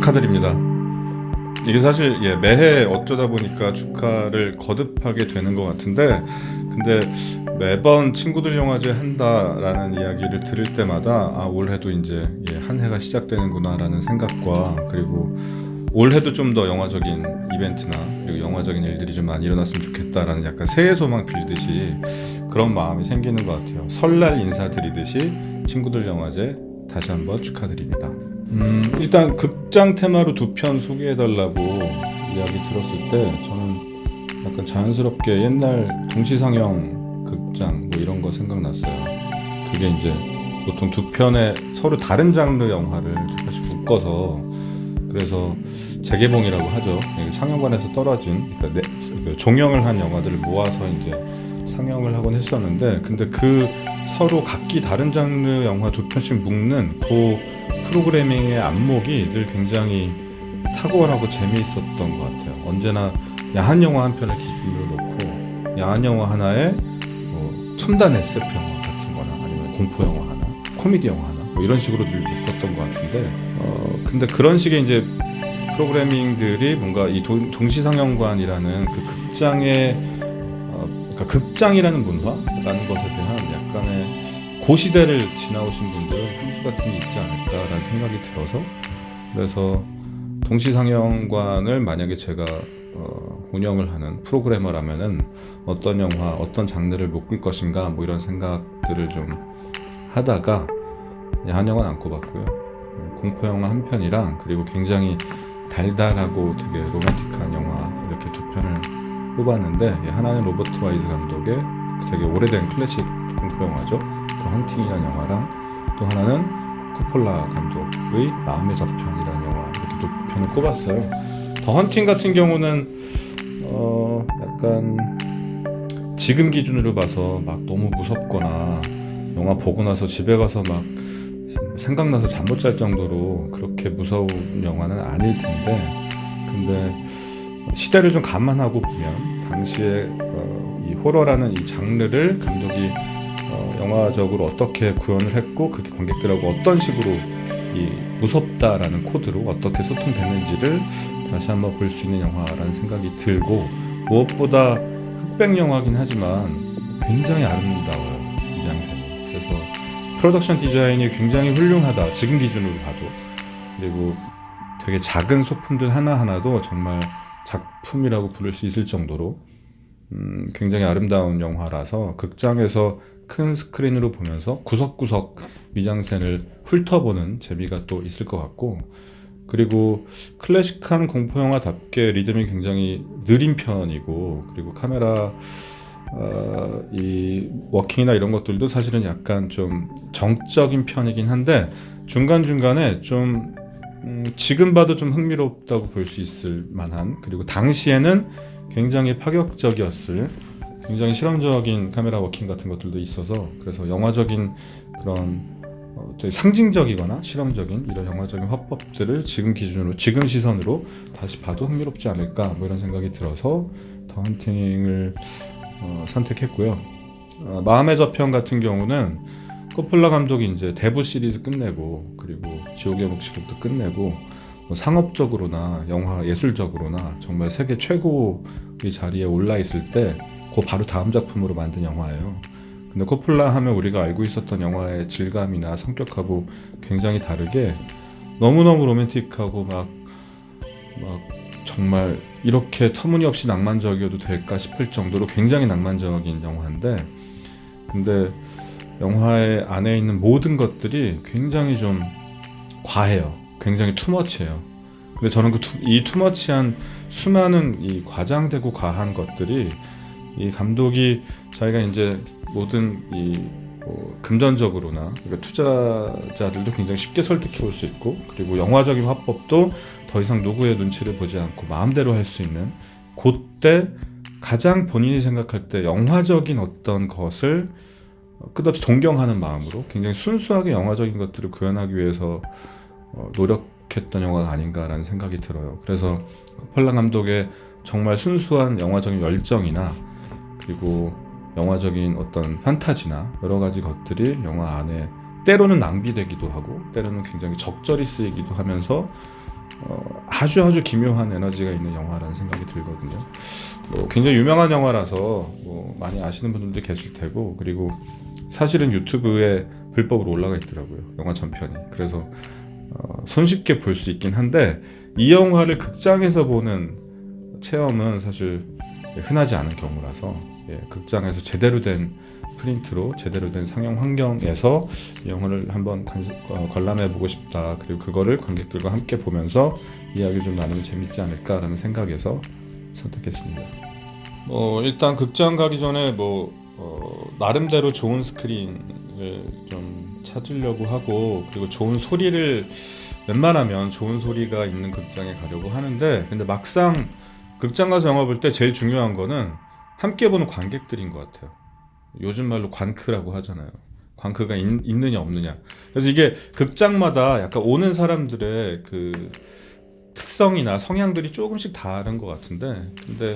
축하드립니다. 이게 사실 매해 어쩌다 보니까 축하를 거듭하게 되는 것 같은데, 근데 매번 친구들 영화제 한다라는 이야기를 들을 때마다 올해도 이제 한 해가 시작되는구나라는 생각과, 그리고 올해도 좀 더 영화적인 이벤트나 그리고 영화적인 일들이 좀 많이 일어났으면 좋겠다라는 약간 새해 소망 빌듯이 그런 마음이 생기는 것 같아요. 설날 인사드리듯이 친구들 영화제 다시 한번 축하드립니다. 일단 극장 테마로 두 편 소개해달라고 이야기 들었을 때 저는 약간 자연스럽게 옛날 동시상영 극장 뭐 이런 거 생각났어요. 그게 이제 보통 두 편의 서로 다른 장르 영화를 두 편씩 묶어서, 그래서 재개봉이라고 하죠. 상영관에서 떨어진, 그러니까 종영을 한 영화들을 모아서 이제 상영을 하곤 했었는데, 근데 그 서로 각기 다른 장르 영화 두 편씩 묶는 그 프로그래밍의 안목이 늘 굉장히 탁월하고 재미있었던 것 같아요. 언제나 야한 영화 한 편을 기준으로 놓고 야한 영화 하나에 첨단 SF 영화 같은 거나 아니면 공포 영화 하나, 코미디 영화 하나 뭐 이런 식으로 늘 묶었던 것 같은데, 근데 그런 식의 이제 프로그래밍들이 뭔가 이 동시상영관이라는 그 극장의 그러니까 극장이라는 문화라는 것에 대한 약간의 고시대를 지나오신 분들은 향수 같은 게 있지 않을까라는 생각이 들어서, 그래서 동시상영관을 만약에 제가 운영을 하는 프로그래머라면은 어떤 영화, 어떤 장르를 묶을 것인가 뭐 이런 생각들을 좀 하다가 야한 영화는 안 꼽았고요. 공포 영화 한 편이랑 그리고 굉장히 달달하고 되게 로맨틱한 영화 이렇게 두 편을 뽑았는데, 하나는 로버트 와이즈 감독의 되게 오래된 클래식 공포 영화죠. 더 헌팅이라는 영화랑, 또 하나는 코폴라 감독의 마음의 저편이라는 영화, 이렇게 두 편을 꼽았어요. 더 헌팅 같은 경우는 약간 지금 기준으로 봐서 막 너무 무섭거나 영화 보고 나서 집에 가서 막 생각나서 잠 못 잘 정도로 그렇게 무서운 영화는 아닐 텐데, 근데 시대를 좀 감안하고 보면 당시에 이 호러라는 이 장르를 감독이 영화적으로 어떻게 구현을 했고, 그게 관객들하고 어떤 식으로 이 무섭다라는 코드로 어떻게 소통됐는지를 다시 한번 볼 수 있는 영화라는 생각이 들고, 무엇보다 흑백 영화긴 하지만 굉장히 아름다워요, 미장센이. 그래서 프로덕션 디자인이 굉장히 훌륭하다, 지금 기준으로 봐도. 그리고 되게 작은 소품들 하나하나도 정말 작품이라고 부를 수 있을 정도로 굉장히 아름다운 영화라서 극장에서 큰 스크린으로 보면서 구석구석 미장센을 훑어보는 재미가 또 있을 것 같고, 그리고 클래식한 공포영화답게 리듬이 굉장히 느린 편이고, 그리고 카메라 이 워킹이나 이런 것들도 사실은 약간 좀 정적인 편이긴 한데, 중간중간에 좀 지금 봐도 좀 흥미롭다고 볼 수 있을 만한, 그리고 당시에는 굉장히 파격적이었을 굉장히 실험적인 카메라 워킹 같은 것들도 있어서, 그래서 영화적인 그런 되게 상징적이거나 실험적인 이런 영화적인 화법들을 지금 기준으로, 지금 시선으로 다시 봐도 흥미롭지 않을까 뭐 이런 생각이 들어서 더 헌팅을 선택했고요. 마음의 저편 같은 경우는 코폴라 감독이 이제 대부 시리즈 끝내고, 그리고 지옥의 묵시곡도 끝내고, 상업적으로나 영화 예술적으로나 정말 세계 최고의 자리에 올라 있을 때 그 바로 다음 작품으로 만든 영화예요. 근데 코폴라 하면 우리가 알고 있었던 영화의 질감이나 성격하고 굉장히 다르게 너무너무 로맨틱하고 막 정말 이렇게 터무니없이 낭만적이어도 될까 싶을 정도로 굉장히 낭만적인 영화인데, 근데 영화의 안에 있는 모든 것들이 굉장히 좀 과해요. 굉장히 투머치해요. 근데 저는 이 투머치한 수많은 이 과장되고 과한 것들이 이 감독이 자기가 이제 모든 이 금전적으로나, 그러니까 투자자들도 굉장히 쉽게 설득해 올 수 있고, 그리고 영화적인 화법도 더 이상 누구의 눈치를 보지 않고 마음대로 할 수 있는, 그때 가장 본인이 생각할 때 영화적인 어떤 것을 끝없이 동경하는 마음으로 굉장히 순수하게 영화적인 것들을 구현하기 위해서 노력했던 영화가 아닌가라는 생각이 들어요. 그래서 코폴라 감독의 정말 순수한 영화적인 열정이나, 그리고 영화적인 어떤 판타지나 여러 가지 것들이 영화 안에 때로는 낭비되기도 하고 때로는 굉장히 적절히 쓰이기도 하면서 아주 기묘한 에너지가 있는 영화라는 생각이 들거든요. 굉장히 유명한 영화라서 많이 아시는 분들도 계실 테고, 그리고 사실은 유튜브에 불법으로 올라가 있더라고요, 영화 전편이. 그래서 손쉽게 볼 수 있긴 한데, 이 영화를 극장에서 보는 체험은 사실 흔하지 않은 경우라서, 극장에서 제대로 된 프린트로 제대로 된 상영 환경에서 이 영화를 한번 관람해 보고 싶다, 그리고 그거를 관객들과 함께 보면서 이야기를 좀 나누면 재밌지 않을까라는 생각에서 선택했습니다. 일단 극장 가기 전에 나름대로 좋은 스크린을 좀 찾으려고 하고, 그리고 좋은 소리를, 웬만하면 좋은 소리가 있는 극장에 가려고 하는데, 근데 막상 극장 가서 영화 볼 때 제일 중요한 거는 함께 보는 관객들인 것 같아요. 요즘 말로 관크라고 하잖아요. 관크가 있느냐 없느냐. 그래서 이게 극장마다 약간 오는 사람들의 그 특성이나 성향들이 조금씩 다른 것 같은데, 근데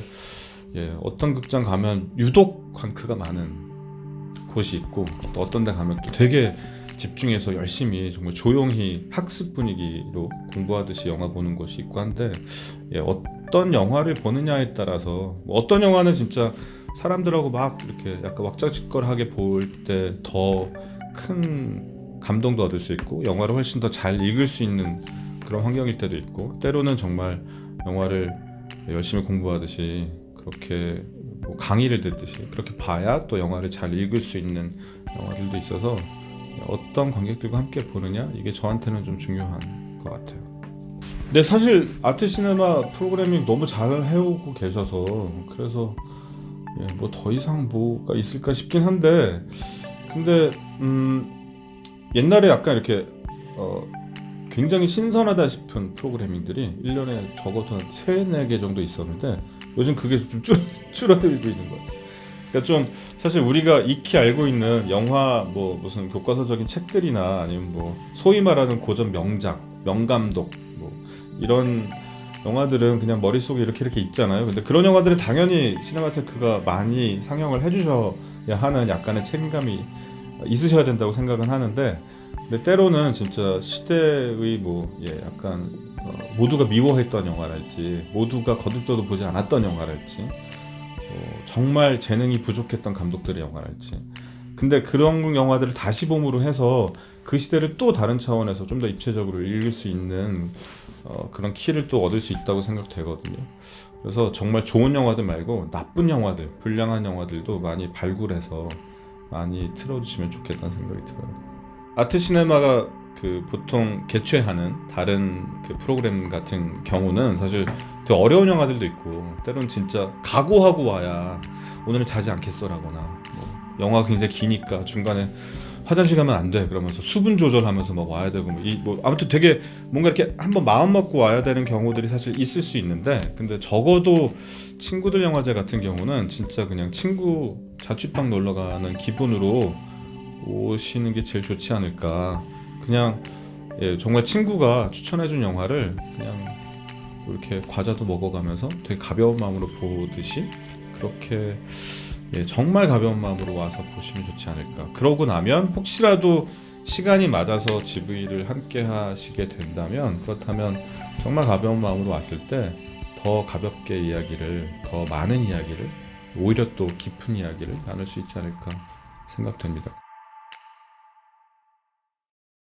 어떤 극장 가면 유독 관크가 많은 곳이 있고, 또 어떤 데 가면 또 되게 집중해서 열심히 정말 조용히 학습 분위기로 공부하듯이 영화 보는 곳이 있고 한데, 어떤 영화를 보느냐에 따라서, 어떤 영화는 진짜 사람들하고 막 이렇게 약간 왁자지껄하게 볼 때 더 큰 감동도 얻을 수 있고, 영화를 훨씬 더 잘 읽을 수 있는 그런 환경일 때도 있고, 때로는 정말 영화를 열심히 공부하듯이 그렇게 강의를 듣듯이 그렇게 봐야 또 영화를 잘 읽을 수 있는 영화들도 있어서, 어떤 관객들과 함께 보느냐, 이게 저한테는 좀 중요한 것 같아요. 근데 사실 아트 시네마 프로그래밍 너무 잘 해오고 계셔서, 그래서 뭐 더 이상 뭐가 있을까 싶긴 한데, 근데 옛날에 약간 이렇게 굉장히 신선하다 싶은 프로그래밍들이 1년에 적어도 한 3-4개 정도 있었는데, 요즘 그게 좀 줄어들고 있는 것 같아요. 그러니까 좀 사실 우리가 익히 알고 있는 영화, 무슨 교과서적인 책들이나 아니면 소위 말하는 고전 명작, 명감독, 이런 영화들은 그냥 머릿속에 이렇게 있잖아요. 근데 그런 영화들은 당연히 시네마테크가 많이 상영을 해주셔야 하는 약간의 책임감이 있으셔야 된다고 생각은 하는데, 근데 때로는 진짜 시대의 약간 모두가 미워했던 영화랄지, 모두가 거들떠도 보지 않았던 영화랄지, 정말 재능이 부족했던 감독들의 영화랄지, 근데 그런 영화들을 다시 봄으로 해서 그 시대를 또 다른 차원에서 좀 더 입체적으로 읽을 수 있는 그런 키를 또 얻을 수 있다고 생각되거든요. 그래서 정말 좋은 영화들 말고 나쁜 영화들, 불량한 영화들도 많이 발굴해서 많이 틀어주시면 좋겠다는 생각이 들어요. 아트 시네마가 보통 개최하는 다른 프로그램 같은 경우는 사실 되게 어려운 영화들도 있고, 때로는 진짜 각오하고 와야 오늘은 자지 않겠어라거나, 영화가 굉장히 기니까 중간에 화장실 가면 안 돼 그러면서 수분 조절하면서 막 와야 되고, 아무튼 되게 뭔가 이렇게 한번 마음 먹고 와야 되는 경우들이 사실 있을 수 있는데, 근데 적어도 친구들 영화제 같은 경우는 진짜 그냥 친구 자취방 놀러 가는 기분으로 오시는 게 제일 좋지 않을까. 그냥 정말 친구가 추천해준 영화를 그냥 이렇게 과자도 먹어가면서 되게 가벼운 마음으로 보듯이, 그렇게 정말 가벼운 마음으로 와서 보시면 좋지 않을까. 그러고 나면 혹시라도 시간이 맞아서 GV를 함께 하시게 된다면, 그렇다면 정말 가벼운 마음으로 왔을 때 더 가볍게 이야기를, 더 많은 이야기를, 오히려 또 깊은 이야기를 나눌 수 있지 않을까 생각됩니다.